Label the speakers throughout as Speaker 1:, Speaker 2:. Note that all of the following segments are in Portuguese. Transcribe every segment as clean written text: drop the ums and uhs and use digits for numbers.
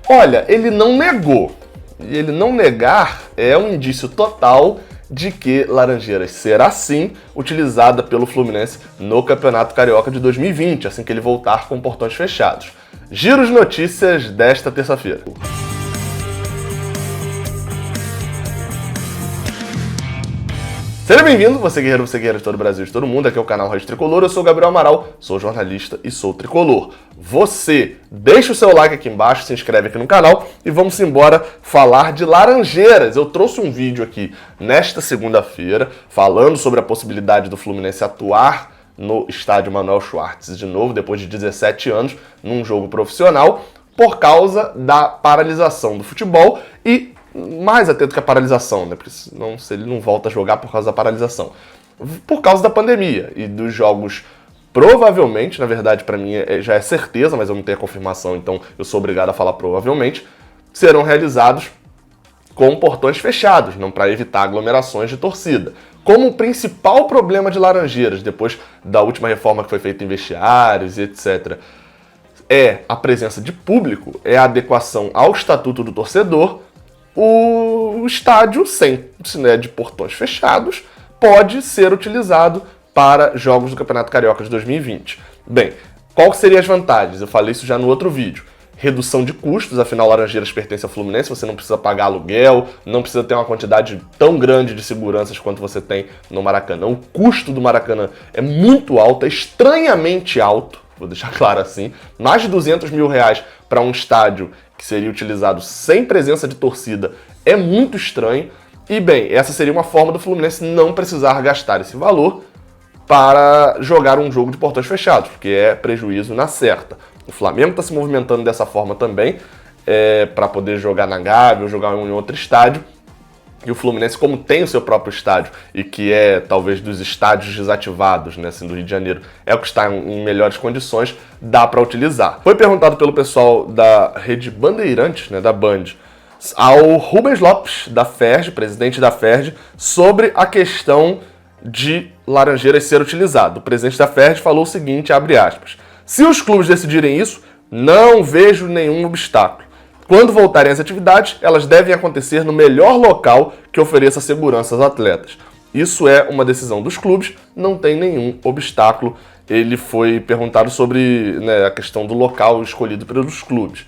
Speaker 1: Olha, ele não negou. E ele não negar é um indício total de que Laranjeiras será sim utilizada pelo Fluminense no Campeonato Carioca de 2020, assim que ele voltar com portões fechados. Giro de notícias desta terça-feira. Seja bem-vindo, você guerreiro de todo o Brasil e de todo o mundo, aqui é o canal Raiz Tricolor, eu sou o Gabriel Amaral, sou jornalista e sou tricolor. Você, deixa o seu like aqui embaixo, se inscreve aqui no canal e vamos embora falar de Laranjeiras. Eu trouxe um vídeo aqui nesta segunda-feira falando sobre a possibilidade do Fluminense atuar no estádio Manuel Schwartz de novo, depois de 17 anos, num jogo profissional, por causa da paralisação do futebol e mais até do que a paralisação, né? Porque senão, se ele não volta a jogar por causa da paralisação. Por causa da pandemia e dos jogos, provavelmente, na verdade para mim já é certeza, mas eu não tenho a confirmação, então eu sou obrigado a falar provavelmente, serão realizados com portões fechados, não para evitar aglomerações de torcida. Como o principal problema de Laranjeiras, depois da última reforma que foi feita em vestiários e etc., é a presença de público, é a adequação ao estatuto do torcedor, o estádio, sem de portões fechados, pode ser utilizado para jogos do Campeonato Carioca de 2020. Bem, qual seriam as vantagens? Eu falei isso já no outro vídeo. Redução de custos, afinal Laranjeiras pertence ao Fluminense, você não precisa pagar aluguel, não precisa ter uma quantidade tão grande de seguranças quanto você tem no Maracanã. O custo do Maracanã é muito alto, é estranhamente alto, vou deixar claro assim, mais de R$200 mil para um estádio que seria utilizado sem presença de torcida é muito estranho. E bem, essa seria uma forma do Fluminense não precisar gastar esse valor para jogar um jogo de portões fechados, porque é prejuízo na certa. O Flamengo está se movimentando dessa forma também, para poder jogar na Gávea ou jogar em outro estádio. E o Fluminense, como tem o seu próprio estádio, e que é talvez dos estádios desativados, né, assim, do Rio de Janeiro, é o que está em melhores condições, dá para utilizar. Foi perguntado pelo pessoal da Rede Bandeirantes, né, da Band, ao Rubens Lopes, da FERJ, presidente da FERJ, sobre a questão de Laranjeiras ser utilizado. O presidente da FERJ falou o seguinte, abre aspas, se os clubes decidirem isso, não vejo nenhum obstáculo. Quando voltarem às atividades, elas devem acontecer no melhor local que ofereça segurança aos atletas. Isso é uma decisão dos clubes, não tem nenhum obstáculo. Ele foi perguntado sobre, né, a questão do local escolhido pelos clubes.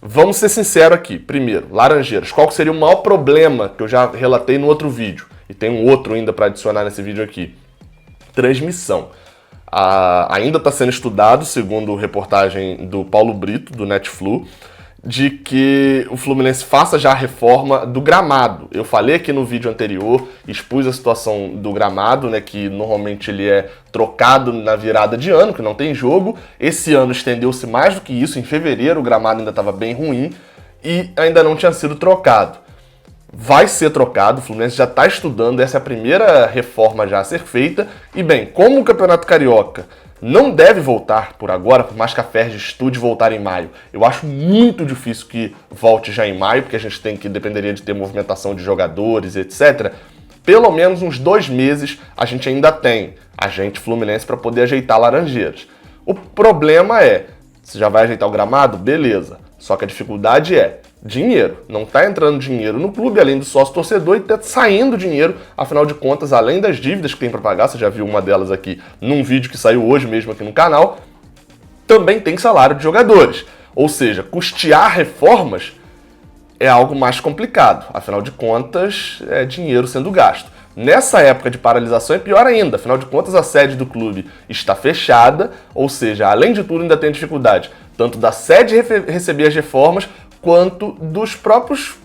Speaker 1: Vamos ser sinceros aqui. Primeiro, Laranjeiras. Qual seria o maior problema que eu já relatei no outro vídeo? E tem um outro ainda para adicionar nesse vídeo aqui. Transmissão. Ainda está sendo estudado, segundo reportagem do Paulo Brito, do Netflu, de que o Fluminense faça já a reforma do gramado. Eu falei aqui no vídeo anterior, expus a situação do gramado, né, que normalmente ele é trocado na virada de ano, que não tem jogo. Esse ano estendeu-se mais do que isso, em fevereiro o gramado ainda estava bem ruim e ainda não tinha sido trocado. Vai ser trocado, o Fluminense já está estudando, essa é a primeira reforma já a ser feita. E bem, como o Campeonato Carioca não deve voltar por agora, por mais que a FERJ estude voltar em maio. Eu acho muito difícil que volte já em maio, porque a gente dependeria de ter movimentação de jogadores, etc. Pelo menos uns 2 meses a gente ainda tem, a gente Fluminense, para poder ajeitar Laranjeiras. O problema é, você já vai ajeitar o gramado? Beleza. Só que a dificuldade é dinheiro. Não está entrando dinheiro no clube, além do sócio torcedor, e está saindo dinheiro, afinal de contas, além das dívidas que tem para pagar, você já viu uma delas aqui num vídeo que saiu hoje mesmo aqui no canal, também tem salário de jogadores. Ou seja, custear reformas é algo mais complicado, afinal de contas, é dinheiro sendo gasto. Nessa época de paralisação é pior ainda, afinal de contas a sede do clube está fechada, ou seja, além de tudo ainda tem dificuldade, tanto da sede receber as reformas, quanto dos próprios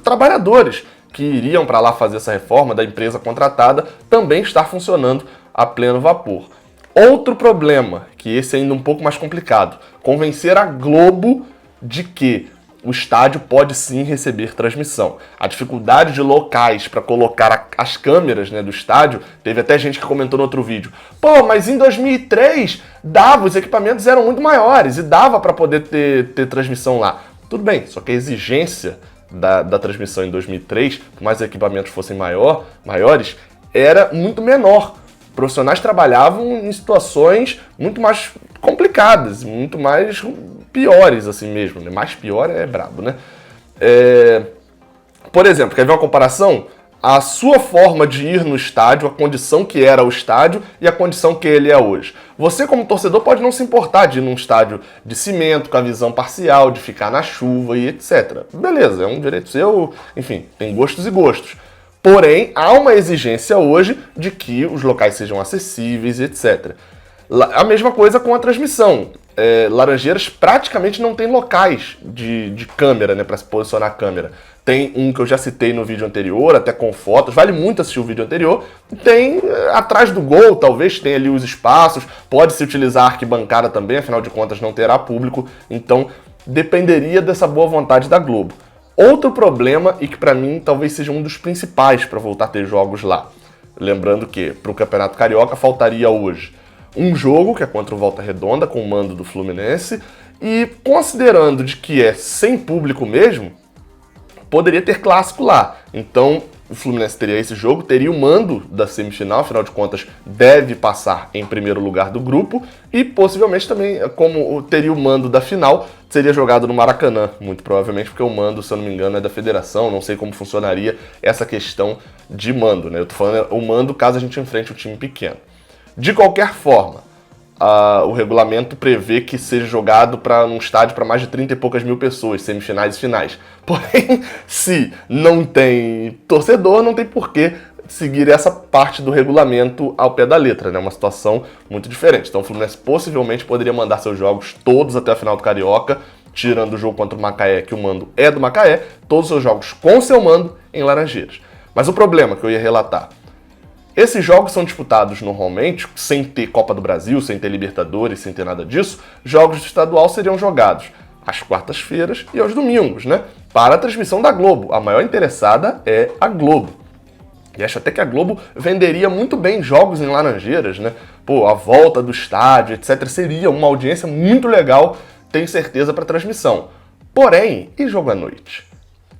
Speaker 1: trabalhadores que iriam para lá fazer essa reforma, da empresa contratada, também estar funcionando a pleno vapor. Outro problema, que esse é ainda um pouco mais complicado, convencer a Globo de que o estádio pode sim receber transmissão. A dificuldade de locais para colocar as câmeras, né, do estádio, teve até gente que comentou no outro vídeo. Pô, mas em 2003 dava, os equipamentos eram muito maiores e dava para poder ter transmissão lá. Tudo bem, só que a exigência da transmissão em 2003, por mais equipamentos fossem maiores, era muito menor. Profissionais trabalhavam em situações muito mais complicadas, muito mais piores assim mesmo, né? Mais pior é brabo, né? Por exemplo, quer ver uma comparação? A sua forma de ir no estádio, a condição que era o estádio e a condição que ele é hoje. Você, como torcedor, pode não se importar de ir num estádio de cimento, com a visão parcial, de ficar na chuva e etc. Beleza, é um direito seu, enfim, tem gostos e gostos. Porém, há uma exigência hoje de que os locais sejam acessíveis e etc. A mesma coisa com a transmissão. Laranjeiras praticamente não tem locais de câmera, né, para se posicionar a câmera. Tem um que eu já citei no vídeo anterior, até com fotos, vale muito assistir o vídeo anterior. Tem atrás do gol, talvez tenha ali os espaços, pode-se utilizar a arquibancada também, afinal de contas não terá público, então dependeria dessa boa vontade da Globo. Outro problema, e que para mim talvez seja um dos principais para voltar a ter jogos lá, lembrando que para o Campeonato Carioca faltaria hoje um jogo, que é contra o Volta Redonda, com o mando do Fluminense, e considerando de que é sem público mesmo, poderia ter clássico lá. Então, o Fluminense teria esse jogo, teria o mando da semifinal, afinal de contas, deve passar em primeiro lugar do grupo, e possivelmente também, como teria o mando da final, seria jogado no Maracanã, muito provavelmente, porque o mando, se eu não me engano, é da federação, não sei como funcionaria essa questão de mando, né? Eu tô falando o mando caso a gente enfrente um time pequeno. De qualquer forma, o regulamento prevê que seja jogado para um estádio para mais de 30 e poucas mil pessoas, semifinais e finais. Porém, se não tem torcedor, não tem por que seguir essa parte do regulamento ao pé da letra, né? Uma situação muito diferente. Então o Fluminense possivelmente poderia mandar seus jogos todos até a final do Carioca, tirando o jogo contra o Macaé, que o mando é do Macaé, todos os seus jogos com seu mando em Laranjeiras. Mas o problema que eu ia relatar, esses jogos são disputados normalmente, sem ter Copa do Brasil, sem ter Libertadores, sem ter nada disso. Jogos de estadual seriam jogados às quartas-feiras e aos domingos, né? Para a transmissão da Globo. A maior interessada é a Globo. E acho até que a Globo venderia muito bem jogos em Laranjeiras, né? Pô, a volta do estádio, etc. Seria uma audiência muito legal, tenho certeza, para transmissão. Porém, e jogo à noite?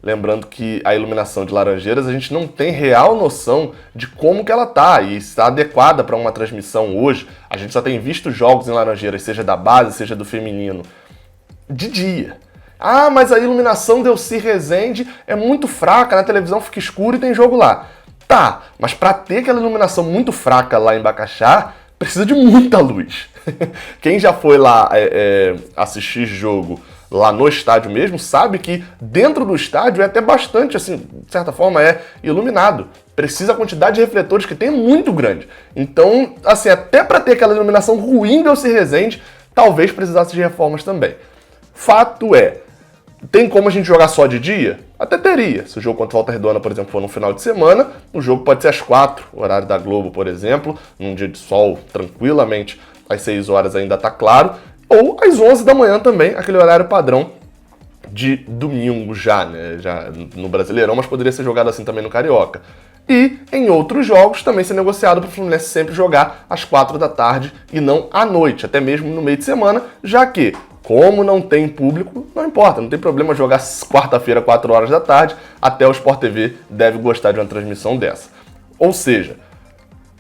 Speaker 1: Lembrando que a iluminação de Laranjeiras a gente não tem real noção de como que ela tá e está adequada para uma transmissão hoje. A gente só tem visto jogos em Laranjeiras, seja da base, seja do feminino, de dia. Ah, mas a iluminação Delcy Rezende é muito fraca, na televisão fica escuro e tem jogo lá. Tá, mas para ter aquela iluminação muito fraca lá em Bacaxá, precisa de muita luz. Quem já foi lá assistir jogo lá no estádio mesmo, sabe que dentro do estádio é até bastante, assim, de certa forma é iluminado. Precisa a quantidade de refletores que tem muito grande. Então, assim, até para ter aquela iluminação ruim do Delcy Rezende, talvez precisasse de reformas também. Fato é, tem como a gente jogar só de dia? Até teria. Se o jogo contra o Volta Redonda, por exemplo, for no final de semana, o jogo pode ser às 4, horário da Globo, por exemplo, num dia de sol, tranquilamente, às 6 horas ainda tá claro, ou às 11 da manhã também, aquele horário padrão de domingo já, né? Já no Brasileirão, mas poderia ser jogado assim também no Carioca. E em outros jogos também ser negociado para o Fluminense sempre jogar às 4 da tarde e não à noite, até mesmo no meio de semana, já que, como não tem público, não importa, não tem problema jogar quarta-feira, 4 horas da tarde, até o Sport TV deve gostar de uma transmissão dessa. Ou seja,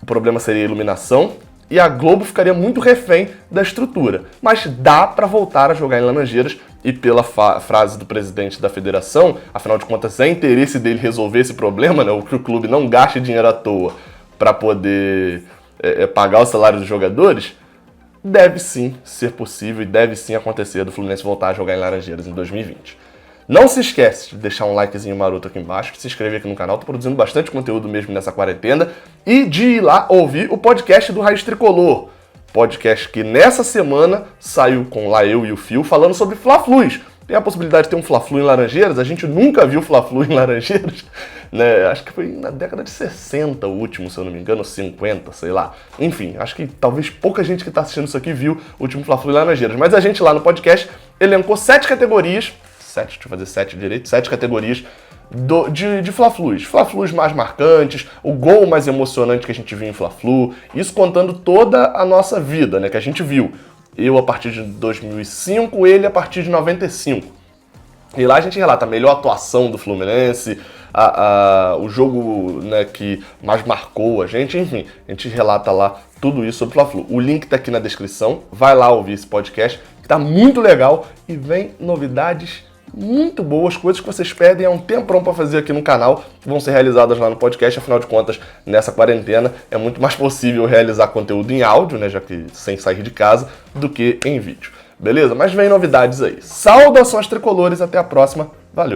Speaker 1: o problema seria a iluminação, e a Globo ficaria muito refém da estrutura. Mas dá para voltar a jogar em Laranjeiras, e pela frase do presidente da federação, afinal de contas é interesse dele resolver esse problema, né? Que o clube não gaste dinheiro à toa para poder pagar o salário dos jogadores, deve sim ser possível e deve sim acontecer do Fluminense voltar a jogar em Laranjeiras em 2020. Não se esquece de deixar um likezinho maroto aqui embaixo, de se inscrever aqui no canal, tô produzindo bastante conteúdo mesmo nessa quarentena, e de ir lá ouvir o podcast do Raiz Tricolor. Podcast que nessa semana saiu com lá eu e o Fio falando sobre Fla-Flus. Tem a possibilidade de ter um Fla-Flu em Laranjeiras, a gente nunca viu Fla-Flu em Laranjeiras, né? Acho que foi na década de 60 o último, se eu não me engano, 50, sei lá. Enfim, acho que talvez pouca gente que tá assistindo isso aqui viu o último Fla-Flu em Laranjeiras, mas a gente lá no podcast elencou 7 categorias, 7, deixa eu fazer 7 direito, 7 categorias de Fla-Flus. Fla-Flus mais marcantes, o gol mais emocionante que a gente viu em Fla-Flu, isso contando toda a nossa vida, né, que a gente viu. Eu a partir de 2005, ele a partir de 95. E lá a gente relata a melhor atuação do Fluminense, o jogo, né, que mais marcou a gente, enfim, a gente relata lá tudo isso sobre o Fla-Flu. O link tá aqui na descrição, vai lá ouvir esse podcast, que tá muito legal e vem novidades muito boas, coisas que vocês pedem há um tempão para fazer aqui no canal, vão ser realizadas lá no podcast. Afinal de contas, nessa quarentena é muito mais possível realizar conteúdo em áudio, né, já que sem sair de casa, do que em vídeo. Beleza? Mas vem novidades aí. Saudações tricolores, até a próxima. Valeu!